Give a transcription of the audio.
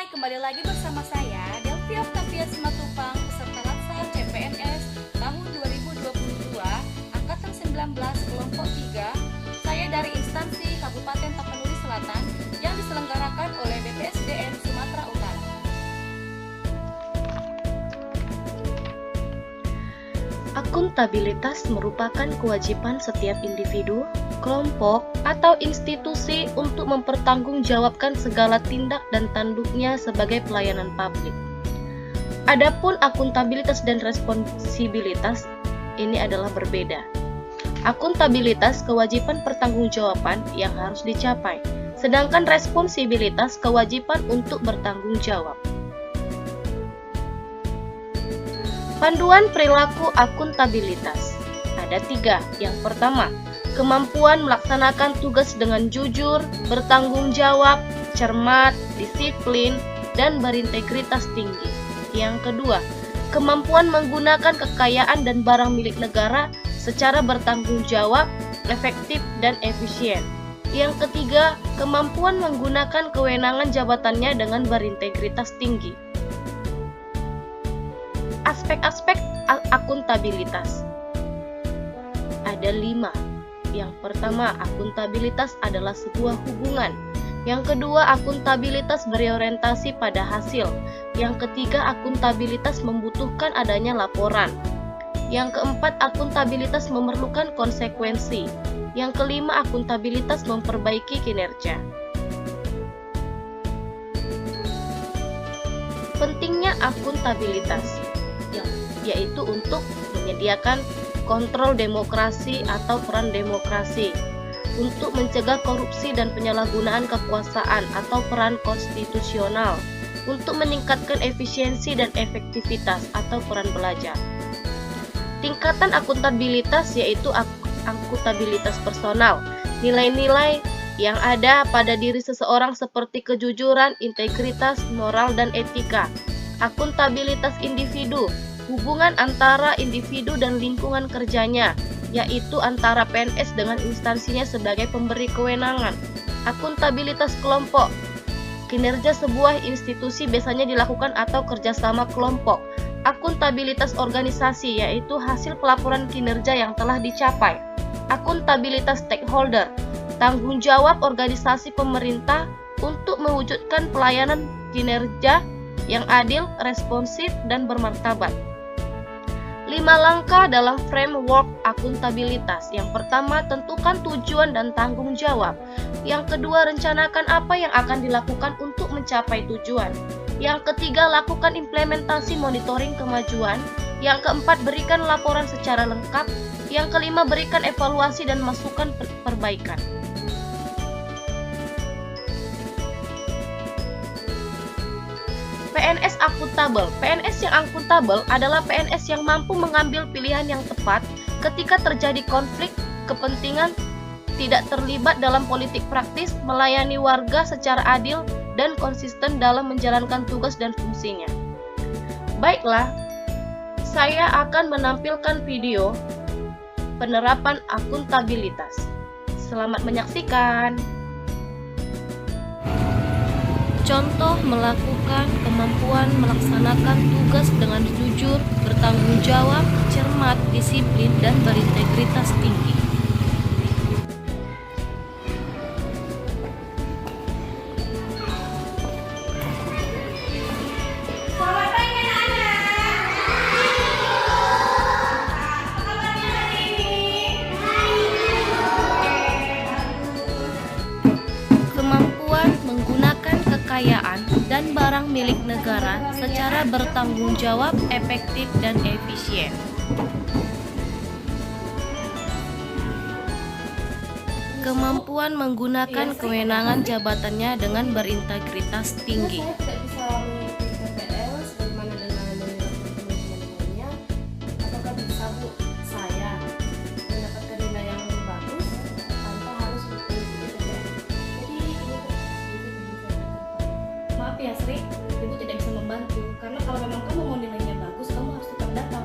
kembali lagi bersama saya Delvi Octavia Simatupang, peserta Latsar CPNS tahun 2022 Angkatan 19 Kelompok 3. Saya dari instansi Kabupaten Tapanuli Selatan yang diselenggarakan oleh BPSDM Sumatera Utara. Akuntabilitas merupakan kewajiban setiap individu, kelompok, atau institusi untuk mempertanggungjawabkan segala tindak dan tanduknya sebagai pelayanan publik. Adapun akuntabilitas dan responsibilitas ini adalah berbeda. Akuntabilitas kewajiban pertanggungjawaban yang harus dicapai, sedangkan responsibilitas kewajiban untuk bertanggung jawab. Panduan perilaku akuntabilitas ada 3. Yang pertama, kemampuan melaksanakan tugas dengan jujur, bertanggung jawab, cermat, disiplin, dan berintegritas tinggi. Yang kedua, kemampuan menggunakan kekayaan dan barang milik negara secara bertanggung jawab, efektif, dan efisien. Yang ketiga, kemampuan menggunakan kewenangan jabatannya dengan berintegritas tinggi. Aspek-aspek akuntabilitas ada 5. Yang pertama, akuntabilitas adalah sebuah hubungan. Yang kedua, akuntabilitas berorientasi pada hasil. Yang ketiga, akuntabilitas membutuhkan adanya laporan. Yang keempat, akuntabilitas memerlukan konsekuensi. Yang kelima, akuntabilitas memperbaiki kinerja. Pentingnya akuntabilitas yaitu untuk menyediakan kontrol demokrasi atau peran demokrasi, untuk mencegah korupsi dan penyalahgunaan kekuasaan atau peran konstitusional, untuk meningkatkan efisiensi dan efektivitas atau peran belajar. Tingkatan akuntabilitas yaitu akuntabilitas personal, nilai-nilai yang ada pada diri seseorang seperti kejujuran, integritas, moral, dan etika. Akuntabilitas individu, hubungan antara individu dan lingkungan kerjanya, yaitu antara PNS dengan instansinya sebagai pemberi kewenangan. Akuntabilitas kelompok, kinerja sebuah institusi biasanya dilakukan atau kerjasama kelompok. Akuntabilitas organisasi, yaitu hasil pelaporan kinerja yang telah dicapai. Akuntabilitas stakeholder, tanggung jawab organisasi pemerintah untuk mewujudkan pelayanan kinerja yang adil, responsif, dan bermartabat. 5 langkah dalam framework akuntabilitas. Yang pertama, tentukan tujuan dan tanggung jawab. Yang kedua, rencanakan apa yang akan dilakukan untuk mencapai tujuan. Yang ketiga, lakukan implementasi monitoring kemajuan. Yang keempat, berikan laporan secara lengkap. Yang kelima, berikan evaluasi dan masukan perbaikan. PNS akuntabel. PNS yang akuntabel adalah PNS yang mampu mengambil pilihan yang tepat ketika terjadi konflik kepentingan, tidak terlibat dalam politik praktis, melayani warga secara adil, dan konsisten dalam menjalankan tugas dan fungsinya. Baiklah, saya akan menampilkan video penerapan akuntabilitas. Selamat menyaksikan. Contoh melakukan kemampuan melaksanakan tugas dengan jujur, bertanggung jawab, cermat, disiplin, dan berintegritas tinggi. Selamat pagi anak-anak. Apa kabarnya hari ini? Kemampuan menggunakan kekayaan dan barang milik negara secara bertanggung jawab, efektif, dan efisien. Kemampuan menggunakan kewenangan jabatannya dengan berintegritas tinggi. Saya tidak bisa mengikuti PPL sebagaimana dengan teman-teman-temannya. Apakah bisa Bu saya mendapatkan nilai yang lebih bagus tanpa harus mengikuti PPL? Jadi ini Maaf ya Sri, Ibu tidak bisa membantu karena kalau memang kamu mau nilainya bagus, kamu harus tetap datang